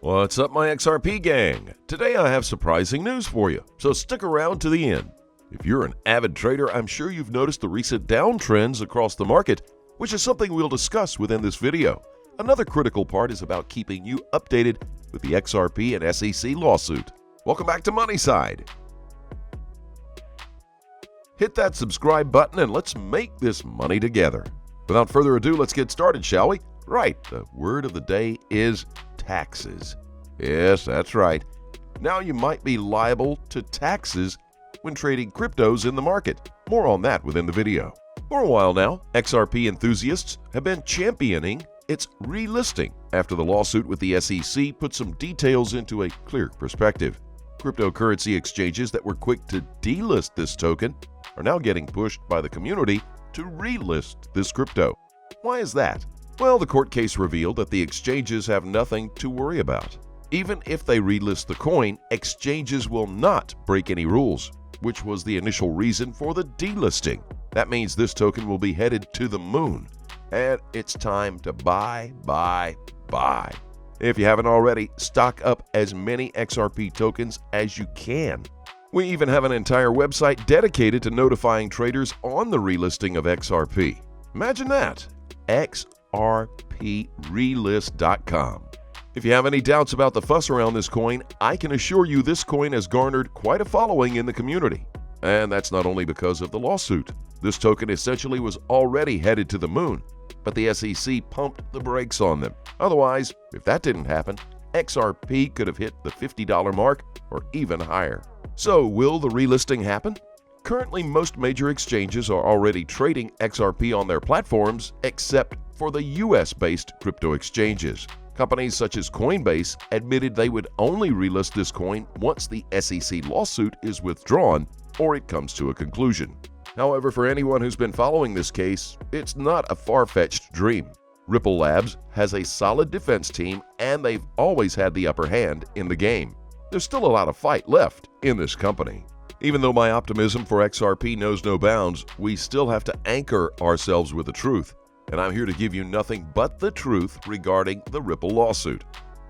What's up, my XRP gang? Today I have surprising news for you, so stick around to the end. If you're an avid trader, I'm sure you've noticed the recent downtrends across the market, which is something we'll discuss within this video. Another critical part is about keeping you updated with the XRP and SEC lawsuit. Welcome back to Moneyside. Hit that subscribe button and let's make this money together. Without further ado, let's get started, shall we? Right, the word of the day is taxes. Yes, that's right. Now you might be liable to taxes when trading cryptos in the market. More on that within the video. For a while now, XRP enthusiasts have been championing its relisting after the lawsuit with the SEC put some details into a clear perspective. Cryptocurrency exchanges that were quick to delist this token are now getting pushed by the community to relist this crypto. Why is that? Well, the court case revealed that the exchanges have nothing to worry about. Even if they relist the coin, exchanges will not break any rules, which was the initial reason for the delisting. That means this token will be headed to the moon, and it's time to buy. If you haven't already, stock up as many XRP tokens as you can. We even have an entire website dedicated to notifying traders on the relisting of XRP. Imagine that, xrprelist.com. If you have any doubts about the fuss around this coin, I can assure you this coin has garnered quite a following in the community. And that's not only because of the lawsuit. This token essentially was already headed to the moon, but the SEC pumped the brakes on them. Otherwise, if that didn't happen, XRP could have hit the $50 mark or even higher. So, will the relisting happen? Currently, most major exchanges are already trading XRP on their platforms, except for the US-based crypto exchanges. Companies such as Coinbase admitted they would only relist this coin once the SEC lawsuit is withdrawn or it comes to a conclusion. However, for anyone who's been following this case, it's not a far-fetched dream. Ripple Labs has a solid defense team, and they've always had the upper hand in the game. There's still a lot of fight left in this company. Even though my optimism for XRP knows no bounds, we still have to anchor ourselves with the truth. And I'm here to give you nothing but the truth regarding the Ripple lawsuit.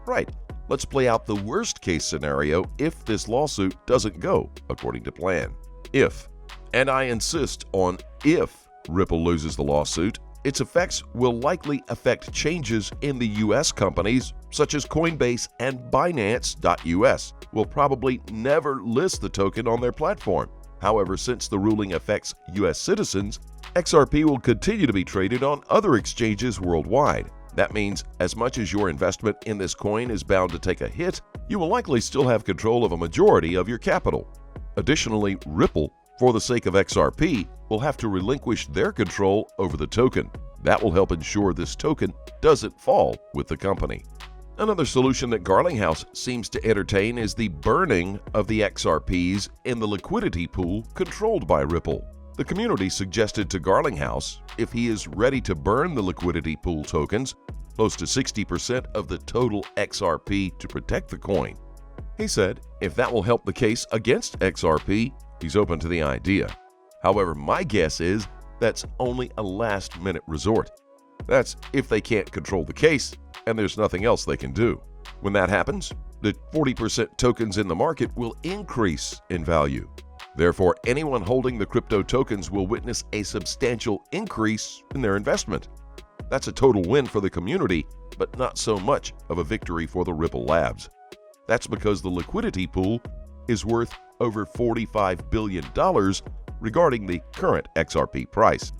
Right, let's play out the worst case scenario if this lawsuit doesn't go according to plan. If, and I insist on if, Ripple loses the lawsuit, its effects will likely affect changes in the US companies such as Coinbase and Binance.us will probably never list the token on their platform. However, since the ruling affects US citizens, XRP will continue to be traded on other exchanges worldwide. That means as much as your investment in this coin is bound to take a hit, you will likely still have control of a majority of your capital. Additionally, Ripple, for the sake of XRP, will have to relinquish their control over the token. That will help ensure this token doesn't fall with the company. Another solution that Garlinghouse seems to entertain is the burning of the XRPs in the liquidity pool controlled by Ripple. The community suggested to Garlinghouse if he is ready to burn the liquidity pool tokens, close to 60% of the total XRP to protect the coin. He said if that will help the case against XRP, he's open to the idea. However, my guess is that's only a last-minute resort. That's if they can't control the case and there's nothing else they can do. When that happens, the 40% tokens in the market will increase in value. Therefore, anyone holding the crypto tokens will witness a substantial increase in their investment. That's a total win for the community, but not so much of a victory for the Ripple Labs. That's because the liquidity pool is worth over $45 billion regarding the current XRP price.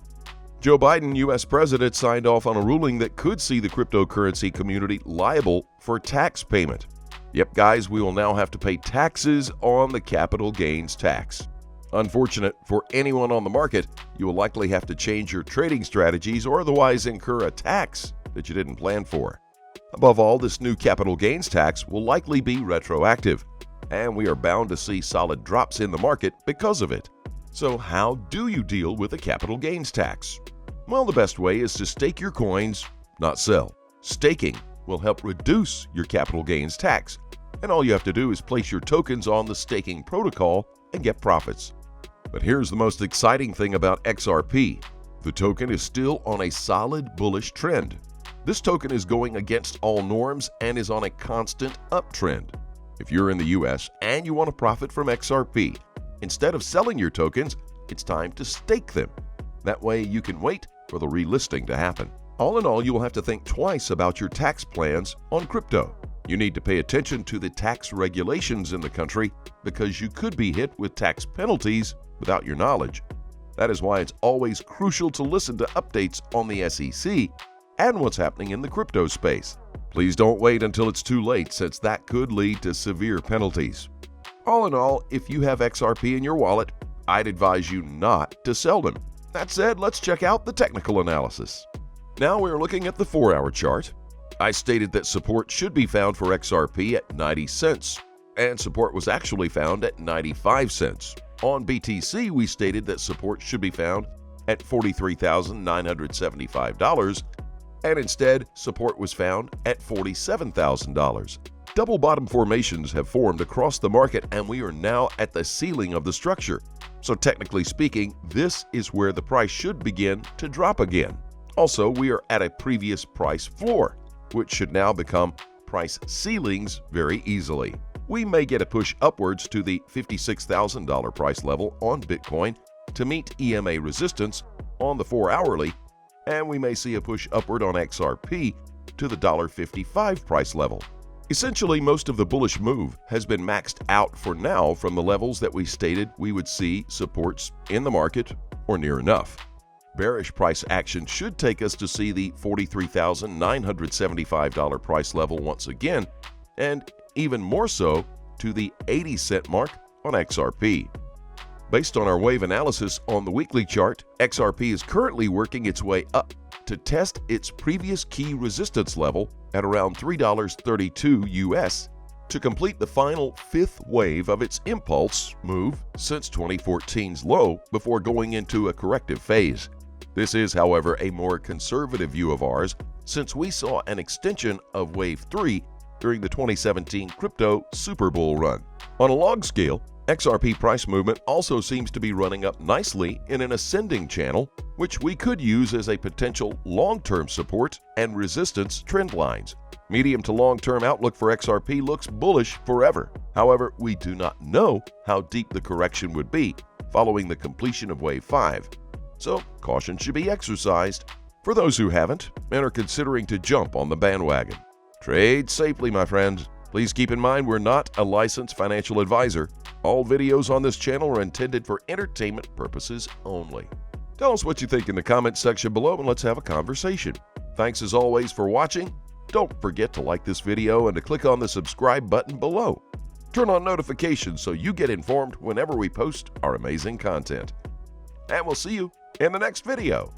Joe Biden, U.S. President, signed off on a ruling that could see the cryptocurrency community liable for tax payment. Yep, guys, we will now have to pay taxes on the capital gains tax. Unfortunate for anyone on the market, you will likely have to change your trading strategies or otherwise incur a tax that you didn't plan for. Above all, this new capital gains tax will likely be retroactive, and we are bound to see solid drops in the market because of it. So how do you deal with a capital gains tax? Well, the best way is to stake your coins, not sell. Staking will help reduce your capital gains tax, and all you have to do is place your tokens on the staking protocol and get profits. But here's the most exciting thing about XRP. The token is still on a solid bullish trend. This token is going against all norms and is on a constant uptrend. If you're in the US and you want to profit from XRP, instead of selling your tokens, it's time to stake them. That way you can wait for the relisting to happen. All in all, you will have to think twice about your tax plans on crypto. You need to pay attention to the tax regulations in the country because you could be hit with tax penalties without your knowledge. That is why it's always crucial to listen to updates on the SEC and what's happening in the crypto space. Please don't wait until it's too late, since that could lead to severe penalties. All in all, if you have XRP in your wallet, I'd advise you not to sell them. That said, let's check out the technical analysis. Now we're looking at the 4-hour chart. I stated that support should be found for XRP at 90 cents, and support was actually found at 95 cents. On BTC, we stated that support should be found at $43,975, and instead, support was found at $47,000. Double bottom formations have formed across the market, and we are now at the ceiling of the structure. So technically speaking, this is where the price should begin to drop again. Also, we are at a previous price floor, which should now become price ceilings very easily. We may get a push upwards to the $56,000 price level on Bitcoin to meet EMA resistance on the 4-hourly, and we may see a push upward on XRP to the $1.55 price level. Essentially, most of the bullish move has been maxed out for now from the levels that we stated we would see supports in the market or near enough. Bearish price action should take us to see the $43,975 price level once again, and even more so to the 80-cent mark on XRP. Based on our wave analysis on the weekly chart, XRP is currently working its way up to test its previous key resistance level at around $3.32 US to complete the final 5th wave of its impulse move since 2014's low before going into a corrective phase. This is, however, a more conservative view of ours, since we saw an extension of Wave 3 during the 2017 crypto Super Bull run. On a log scale, XRP price movement also seems to be running up nicely in an ascending channel, which we could use as a potential long-term support and resistance trend lines. Medium to long-term outlook for XRP looks bullish forever. However, we do not know how deep the correction would be following the completion of Wave 5. So, caution should be exercised for those who haven't and are considering to jump on the bandwagon. Trade safely, my friends. Please keep in mind we're not a licensed financial advisor. All videos on this channel are intended for entertainment purposes only. Tell us what you think in the comments section below and let's have a conversation. Thanks as always for watching. Don't forget to like this video and to click on the subscribe button below. Turn on notifications so you get informed whenever we post our amazing content. And we'll see you in the next video.